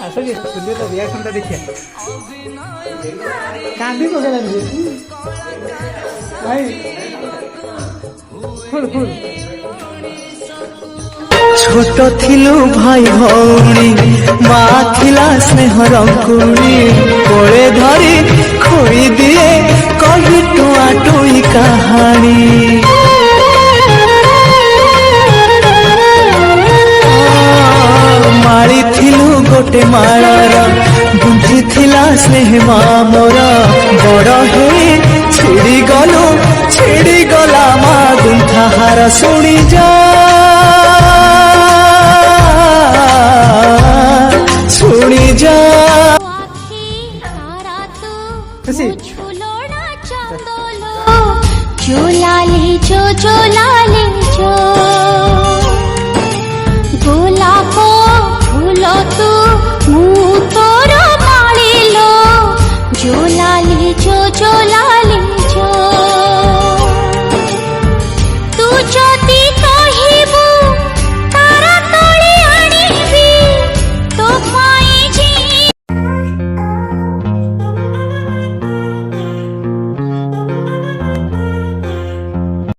আসলে শুনলে তো রিয়াকশনটা দেখে কান্দি পকেলেন ভাই ফুল ফুল ছোট থিলু ভাই ভৌণী মা ଥିଲା স্নেহ রঙ্কুণী কোলে ধরি খোই দিয়ে কহি টুଆ টুই কাহাণী মাଳି থিলু গোটে মাଳର ଗୁନ୍ଥି ଥିଲା ସ୍ନେହ ମା ମୋର ବଡ଼ ହେଇ ଛିଡ଼ି ଗଲୁ ଛିଡ଼ି ଗଲା ମା ଗୁନ୍ଥା ହାର ଶୁଣି ଯା শুনি যা চোলালে